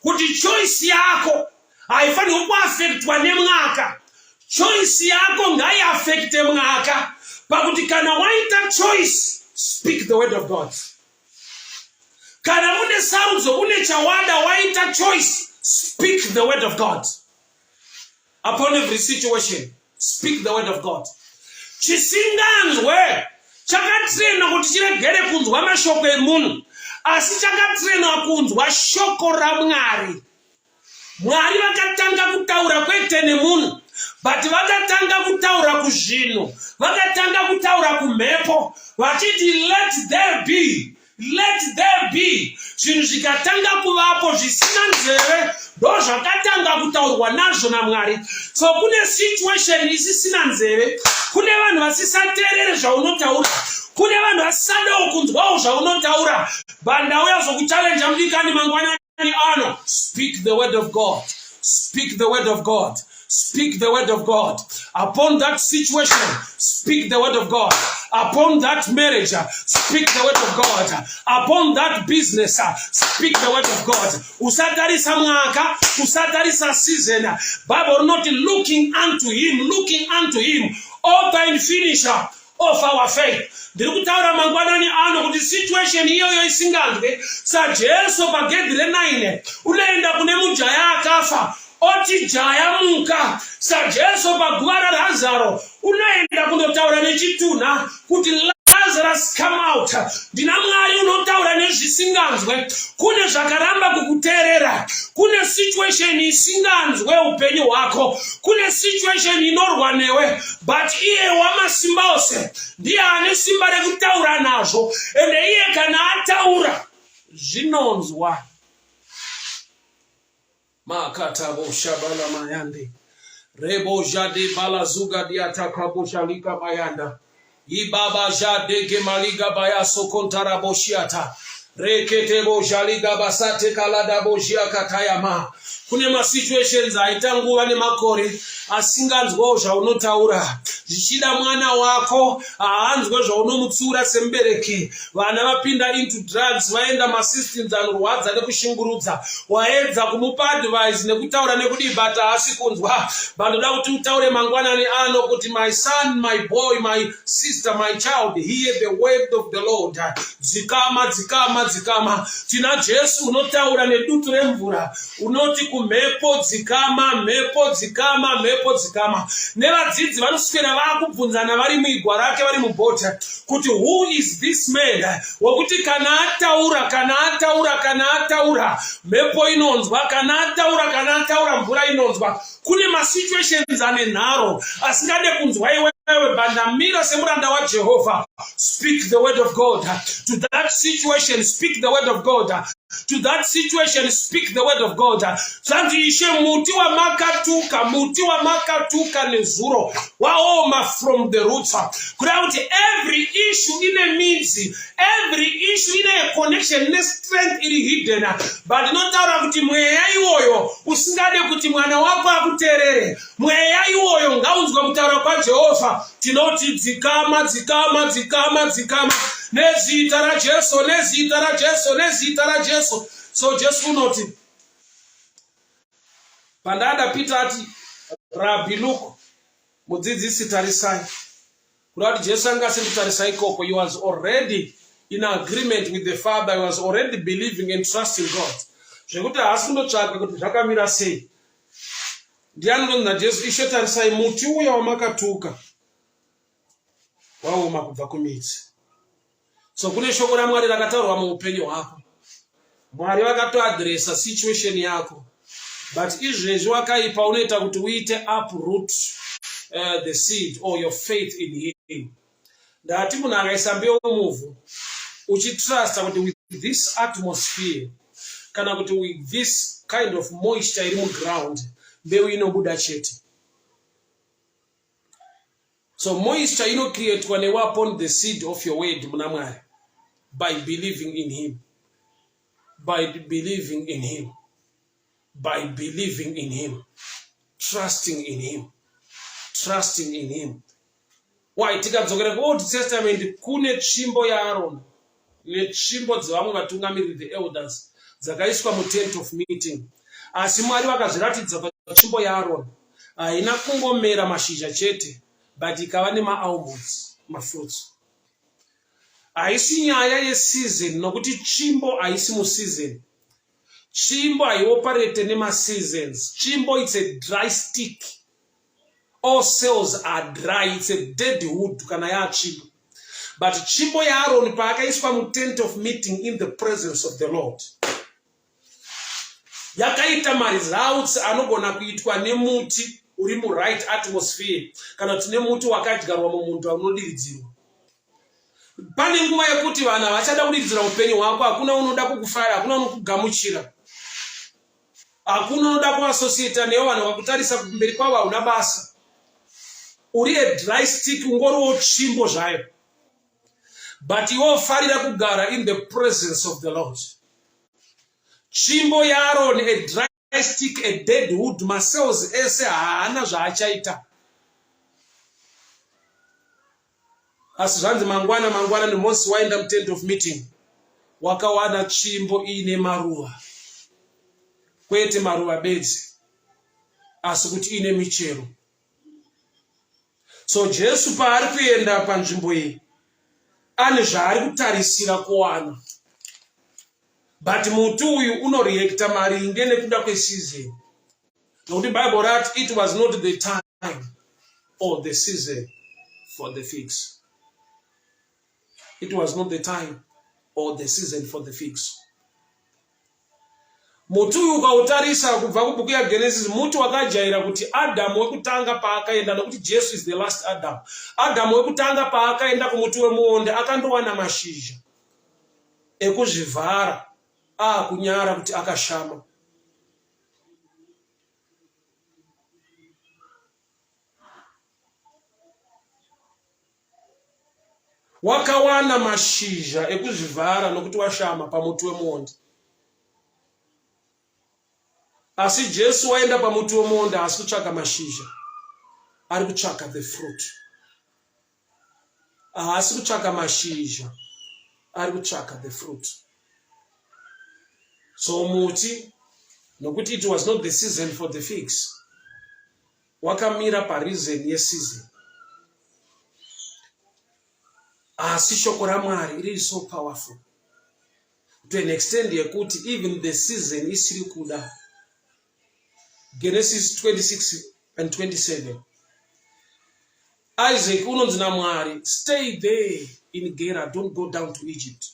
kuti choice yako haifani kuaffectwa nemwaka. Choice yako ngai affecte mwaka. Pakuti kana waita choice, speak the word of God. Kana une sarudzo, une chawada, waita choice. Speak the word of God. Upon every situation, speak the word of God. Chisinganzwe, chakatrena kuti chiregere kunzwa mashoko emunhu, asi chakatrena kunzwa shoko raMwari. Mwari vakatanga kutaura kwete nemunhu, but vakatanga kutaura kuzvinhu, vakatanga kutaura kumhepo, vachiti let there be. Let there be. Zvinhu zvikatanga kuvapo zvisina nzeve, ndo zvakatanga kutaurwa nazvo naMwari. So kune situation isisina nzeve, kune vanhu vasisateerere zvaunotaura, kune vanhu vasisadawo kunzwawo zvaunotaura. Bandauya zokuchallenge mudikani mangwanani ano. Speak the word of God. Speak the word of God. Speak the word of God. Upon that situation, speak the word of God. Upon that marriage, speak the word of God. Upon that business, speak the word of God. Usatarisa mwaka, usatarisa season. Bible not looking unto him, author and finisher of our faith. Ndiri kutaura mangwanani ano kuti situation iyoyo isinganzwe. Jesu pagedhi re9 unoenda kune mujaya akafa. Oti jaya muka. Jesu paguva raLazaro unoenda kundotaura nechituna kuti Lazarus come out. Ndina Mwari unotaura nezvisinganzwe. Kune zvakaramba kukuteerera. Kune situation isinganzwe upenyu hwako. Kune situation inorwa newe. But iye wamasimba ose ndiye ane simba rekutaura nazvo. Ende iye kana ataura zvinonzwa. Makata bo shabala mayande. Rebo jade balazuga diataka bo shalika mayanda. Ibaba jade gemaliga baya sokontara bo shiata. Rekete bo jaliga basate kalada bo jiakatayama. Kune ma situations aitanguva nemakore asinganzwawo zvaunotaura. Zvichida mwana wako aanzwe zvaunomutsura sembereki. Vana vapinda into drugs, vaenda masystems anorwadza nekushungurudza. Waedza kumupa advice nekutaura nekudibata asi kunzwa. Vanoda kuti utaure mangwanani ano kuti my son, my boy, my sister, my child, hear the word of the Lord. Dzikama, dzikama, dzikama. Tina Jesu unotaura nedutu remvura. Unoti mhepo dzikama, mhepo dzikama, mhepo dzikama. Nevadzidzi vanoswera vakubvunzana vari muigwa rake vari mubhota kuti who is this man? Wokuti kana ataura mhepo inonzwa, kana ataura mvura inonzwa. Kune ma situations ane nharo asingade kunzwa iwe bandamira semuranda waJehovha. Speak the word of God to that situation. Speak the word of God to that situation. Speak the word of God. Sandiishe muti wa makatuka nezuro waoma from the roots. Kuti every issue in a means, every issue in a connection ne strength iri hidden. But not out kuti mweya iwoyo usingade kuti mwana wako akuterere. Mweya iwoyo ngaunzwe kutaura kwaJehovha. Tinoti dzikama, dzikama, dzikama, dzikama. Nezita ra Jesu, nezita ra Jesu, nezita ra Jesu. So Jesu unoti pandada Peter ati Rabbi Luke mudzidzisi tarisai. Kuti Jesu angasinditarisai koko, he was already in agreement with the Father. He was already believing and trusting God. Zvekuti haasi kundotsvaka kuti zvakamira sei. Ndiani unonzi naJesu, Ishe tarisai muti uya wamakatuka waoma kubva kumidzi. So kune shoko raMwari rakataurwa muupenyu hwako. Mwari vakatoadresa situation yako. But izvezvi wakaipa unoita kuti uite uproot the seed or your faith in him. Ndati munhu akaisa mbeu muvhu uchitrusta kuti with this atmosphere kana kuti with this kind of moisture iri muground mbeu inobuda chete. So moisture inocreatwa newe upon the seed of your word muna Mwari by believing in him. By believing in him. By believing in him. Trusting in him. Trusting in him. Why? Tikadzokera ku Old Testament kune tsvimbo yaAroni netsvimbo dzevamwe vatungamiriri, the elders, dzakaiswa mu tent of meeting. Asi Mwari vakazviratidza patsvimbo yaAroni haina kungomera mashizha chete, but ikava nema almonds, mafruits. haisi nyaya yeseason, nokuti tsvimbo haisi museason. Tsvimbo haioperate nemaseasons. Tsvimbo, it's a dry stick. All cells are dry. It's a dead wood kana yatsvimbo. But tsvimbo yaAaron paakaiswa mutent of meeting in the presence of the Lord, yakaita maresults anogona kuitwa nemuti uri muright atmosphere kana kuti nemuti wakadyarwa mumunda unodiridzirwa. Pane nguva yekuti vanhu havachada kudiridzira upenyu hwako. Hakuna unoda kukufara, hakuna unokugamuchira, hakuna unoda kuasociata nevo vanhu vakutarisa kumberi kwavo hauna basa. Uri a dry stick, ungoriwo tsvimbo zvayo. But iwo farira kugara in the presence of the Lord. Tsvimbo yaAaron, a dry stick, a dead wood, macells ese haana zvaachaita. Asi zvanzi mangwana nemosi waenda mutent of meeting, wakawana tsvimbo ine maruva, kwete maruva bedzi, asi kuti ine michero. So Jesu paari kuenda panzvimbo iyi ane zvaari kutarisira kuwana. But muti uyu unoreacta maringe nekuda kweseason. Nokuti Bible rati it was not the time or the season for the figs. It was not the time or the season for the figs. Muti uyu ukautarisa kubva kubhuku yaGenesis, muti wakajaira kuti Adamu wekutanga paakaenda, nokuti Jesu is the last Adam. Adamu wekutanga paakaenda kumuti wemuonde akandowana mashizha ekuzvivhara, kunyara kuti akashama. Wakawana mashizha ekuzvivhara nokuti washama pamuti wemuonde. Asi Jesu waenda pamuti wemuonde haasi kutsvaka mashizha, ari kutsvaka the fruit. Haasi kutsvaka mashizha, ari kutsvaka the fruit. So muti, nokuti it was not the season for the figs, wakamira pareason yeseason. Asi shoko raMwari, it is so powerful to an extent yekuti even the season isiri kuda. Genesis 26:27. Isaac unonzi naMwari, stay there in Gerar, don't go down to Egypt.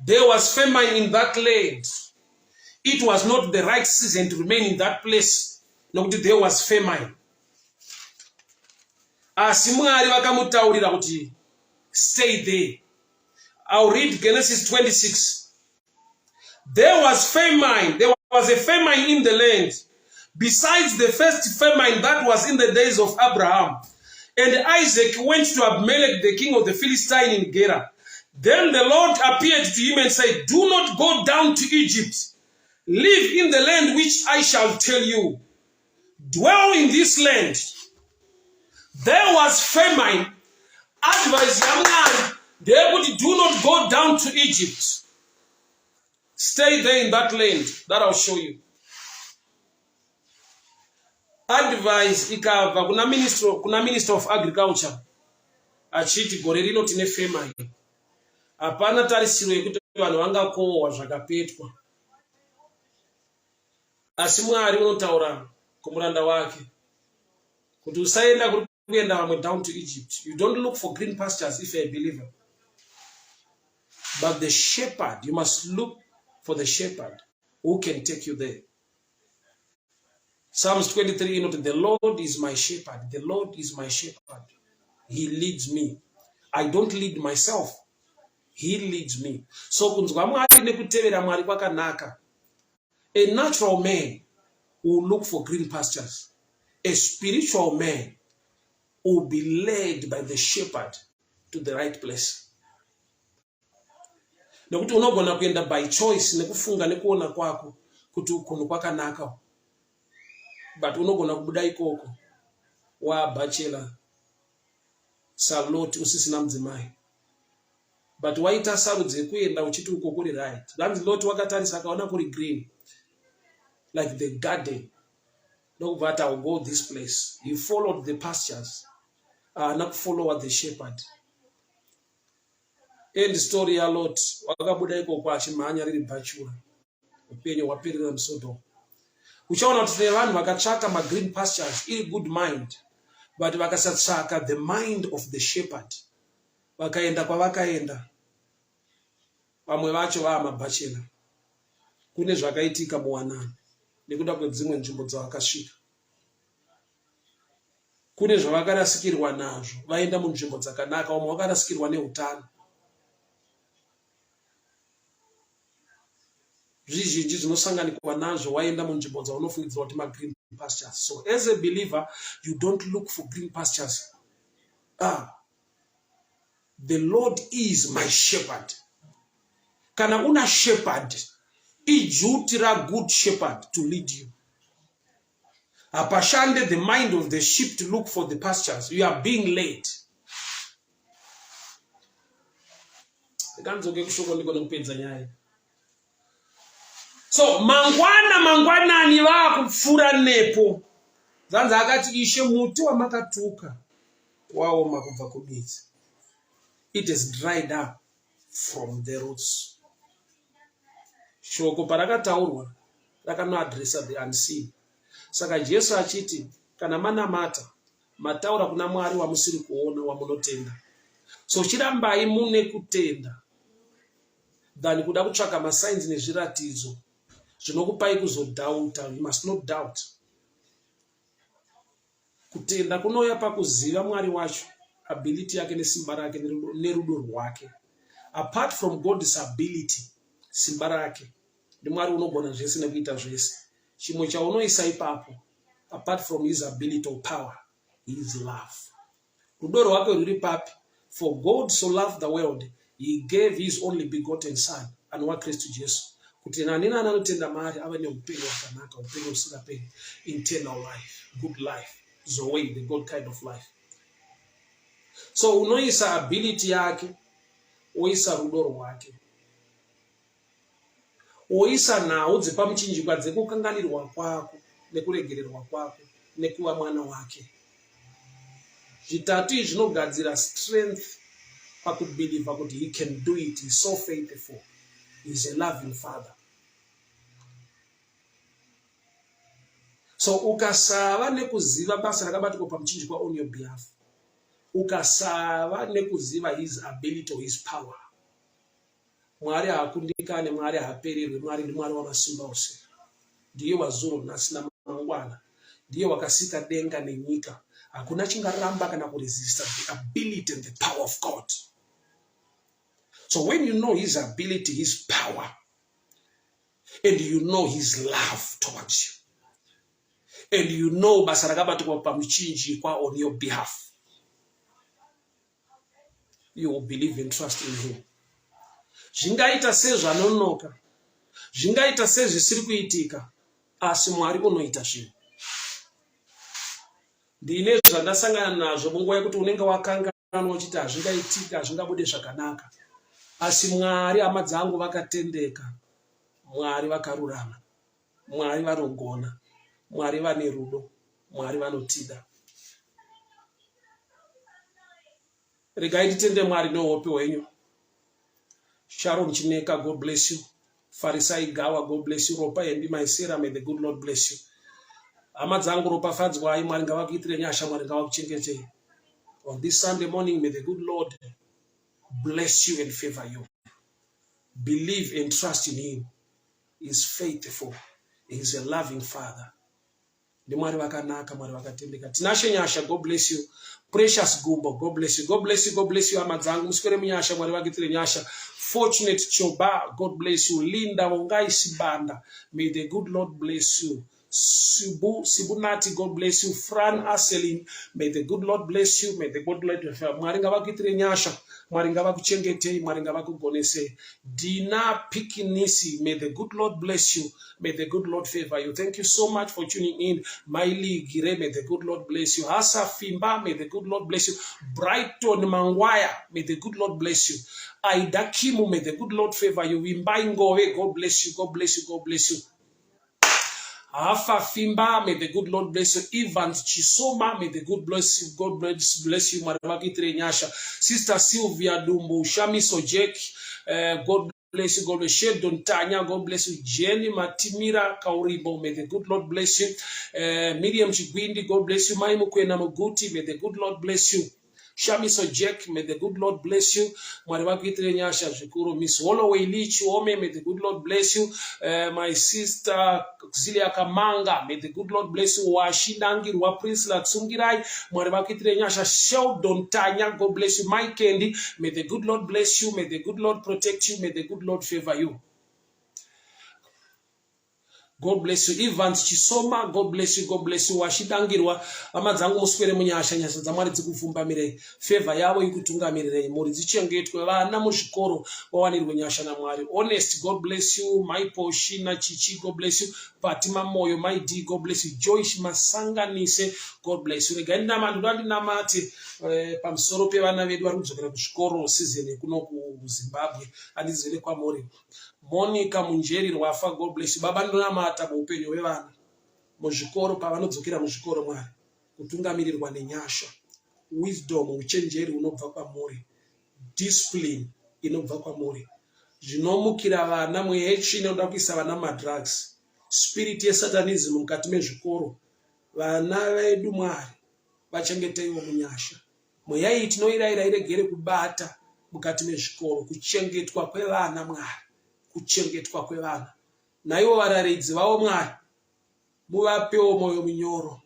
There was famine in that land. It was not the right season to remain in that place. No, there was famine. Asi Mwari vakamutaurira kuti stay there. I'll read Genesis 26. There was famine. There was a famine in the land, besides the first famine that was in the days of Abraham. And Isaac went to Abimelech, the king of the Philistines in Gerar. Then the Lord appeared to him and said, do not go down to Egypt. Live in the land which I shall tell you. Dwell in this land. There was famine. Advice yaMwari, they would do not go down to Egypt. Stay there in that land that I'll show you. Advice ikabva kuna minister of agriculture achiti gore rino tine famine. Hapana tarisiro yekuti vanhu vangakohwa zvakapetwa. Asi Mwari unotaura kumuranda wake kuti usaenda kuri kuenda vamwe down to Egypt. You don't look for green pastures if you're a believer. But the shepherd, you must look for the shepherd who can take you there. Psalms 23, the Lord is my shepherd. The Lord is my shepherd. He leads me. I don't lead myself. He leads me. So kunzwa Mwari nekutevera Mwari kwakanaka. A natural man will look for green pastures. A spiritual man will be led by the shepherd to the right place. Nekuti unogona kuenda by choice nekufunga nekuona kwako kuti ukono kwakanaka. But unogona kubuda ikoko wa bachelor saloti usisina mudzimai. But waita sarudze kuenda uchiti uko kuri right. Lanzi Lot wakatarisa akaona kuri green, like the garden. No, but I will go this place. He followed the pastures, not follow the shepherd. End story ya Lot. Wakabuda ikoko achimhanya riri bhachura. Upenyu hwaperera muSodoma. Uchaona kuti vanhu vakatsvaka green pastures iri good mind, but vakasatsvaka the mind of the shepherd. Vakaenda kwavakaenda. Vamwe vacho vaamabhachela. Kune zvakaitika muwanano nekuda kwedzimwe nzvimbo dzavakasvika. Kune zvavakarasikirwa nazvo, vaenda munzvimbo dzakanaka, vamwe vakarasikirwa neutano. Zvizhinji zvinosanganikwa nazvo waenda munzvimbo dzaunofungidzwa kuti green pastures. So as a believer, you don't look for green pastures. The Lord is my shepherd. Kana una shepherd, ijutira good shepherd to lead you. Apashande the mind of the sheep to look for the pastures. You are being led. So mangwanani vakupfura nepo. Zanza akati ishe muti wamakatuka waoma kubva kubidzi. It is dried up from the roots. Shoko parakataurwa rakanoadresa the unseen. Saka Jesu achiti kana manamata mataura kuna Mwari wamusiri kuona wamunotenda. So chirambai mune kutenda than kuda kutsvaka masigns nezviratidzo zvinokupai kuzodhauta. You must not doubt. Kutenda kunouya pakuziva Mwari wacho, ability yake nesimba rake nerudo rwake. Apart from God's ability, simba rake, ndiMwari unogona zvese nekuita zvese. Chimwe chaunoisa ipapo, apart from his ability or power, is love. Rudo rwake ruri papi? For God so loved the world, he gave his only begotten son, anova Kristu Jesu. Kuti nanina anotenda maari ave neupenyu hwakanaka, upenyu husingaperi, eternal life, good life, Zoe, the God kind of life. So unoisa ability yake, oisa rudo rwake, oisa nhau dzepamuchinjikwa dzekukanganirwa kwako nekuregererwa kwako nekuva mwana wake. Zvitatu izvi zvinogadzira strength pakubhiliva kuti he can do it. He is so faithful. He is a loving father. So ukasava nekuziva basa rakabatikwa pamuchinjikwa on your behalf, ukasava nekuziva his ability or his power, Mwari haakundikane, Mwari haapererwe. Mwari ndiMwari wamasimba ose. Ndiye wazuro nasina mangwana, ndiye wakasika denga nenyika. Hakuna chingaramba kana kuresista the ability and the power of God. So when you know his ability, his power, and you know his love towards you, and you know basa rakabatikwa pamuchinjikwa on your behalf, you will believe and trust in him. Zvingaita sezvanonoka, zvingaita sezvisiri kuitika, asi Mwari unoita zvinhu. Ndine zvandasangana nazvo munguva yekuti unenge wakanganwa uchiti hazvingaitika, hazvingabude zvakanaka. Asi Mwari, hama dzangu vakatendeka, Mwari vakarurama, Mwari vanogona, Mwari vane rudo, Mwari vanotida. Regai titende Mwari noupe hwenyu. Sharon Chineka, God bless you. Farisai Gawa, God bless you. Ropa Endi Maisera, may the good Lord bless you. Amadzangu ropa fadzwai, Mwari ngavakuitire nyasha, Mwari ngavakuchengetei. On this Sunday morning, may the good Lord bless you and favor you. Believe and trust in him. He is faithful. He is a loving father. Mwari vakanaka, Mwari vakatendeka. Tinashe nyasha, God bless you. Precious Gumbo, God bless you. God bless you, God bless you. Amadzangu muswere munyasha, Mwari vakuitire nyasha. Fortunate Choba, God bless you. Linda Wongai Sibanda, may the good Lord bless you. Sibunati, God bless you. Fran Aselin, may the good Lord bless you. May the good Lord bless you. Mwari ngavakuitire nyasha, Mwari ngavakuchengetei, Mwari ngavakugonesei. Dina Pikinisi, may the good Lord bless you. May the good Lord favor you. Thank you so much for tuning in. Miley Gire, may the good Lord bless you. Hasa Fimba, may the good Lord bless you. Brighton Mangwaya, may the good Lord bless you. Aida Kimu, may the good Lord favor you. Wimbai Ngowe, God bless you, God bless you, God bless you. Afa Fimba, may the good Lord bless you. Evans Chisoma, may the good bless you. God bless you. Marabakitire Nyasha. Sister Sylvia Dumbo, Shami Sojek, God bless you. God bless you. Don Tanya, God bless you. Jenny Matimira Kauribo, may the good Lord bless you. Miriam Chigwindi, God bless you. Maimu Kwena Moguti, may the good Lord bless you. Shami Sojek, may the good Lord bless you. Marabakitire Nyasha Shukuru. Miss Holloway Lich Ome, may the good Lord bless you. My sister Zilia Kamanga, may the good Lord bless you. Washindangi Rwa Prince Latsungirai, Marabakitire Nyasha Sheldon Tanya, God bless you. My Candy, may the good Lord bless you. May the good Lord protect you. May the good Lord favor you. God bless you. Evans Chisoma, God bless you. God bless you. Washidangirwa amadzangu muswere munyasha nyasha dzamwari dzikufumbamirei. Favor yavo ikutungamirei. Muri dzichengetwe vana muzvikoro vawanirwe nyasha naMwari. Honest, God bless you. My Poshina Chichi, God bless you. Patima Moyo, my D, God bless you. Joyce Masanganise, God bless you. Regai namandu namati pamsoro pevana vedu vari kudzokera kuzvikoro season kuno kuZimbabwe andizere kwamuri. Monica Munjeri Rwafa, God bless you. Baba ndonamata muupenyu hwevana muzvikoro pavanodzokera muzvikoro Mwari kutungamirirwa nenyasha, wisdom, uchenjeri unobva kwamuri, discipline inobva kwamuri, zvinomukira vana mwehechi inoda kuisa vana madrugs, spirit yesatanism mukati mezvikoro. Vana vedu Mwari vachengeteiwo munyasha. Mweya iyi tinoirayira iregere kubata mukati mezvikoro, kuchengetwa kwevana Mwari, kuchengetwa kwevana. Naivo vararidzi vavo Mwari muvapewo moyo munyoro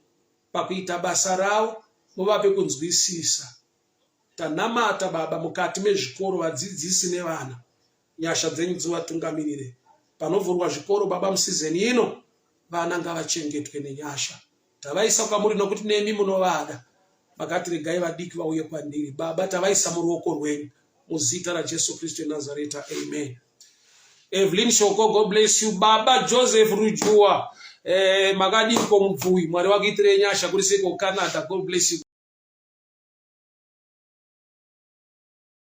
pakuita basa ravo, muvape kunzwisisa. Tanamata Baba mukati mezvikoro, vadzidzisi nevana, nyasha dzenyu dzivatungamirire. Panovhurwa zvikoro Baba musizeni ino, vana ngavachengetwe nenyasha. Tavaisa kwamuri nokuti nemi munovada. Makati regai vadiki vauye kwandiri. Baba tavaisa muruoko rwenyu muzita raJesu Kristu eNazareta. Amen. Evelyn Shoko, God bless you. Baba Joseph Rujua, makadiko mubvui, Mwari wakuitire nyasha kuri seko Canada, God bless you.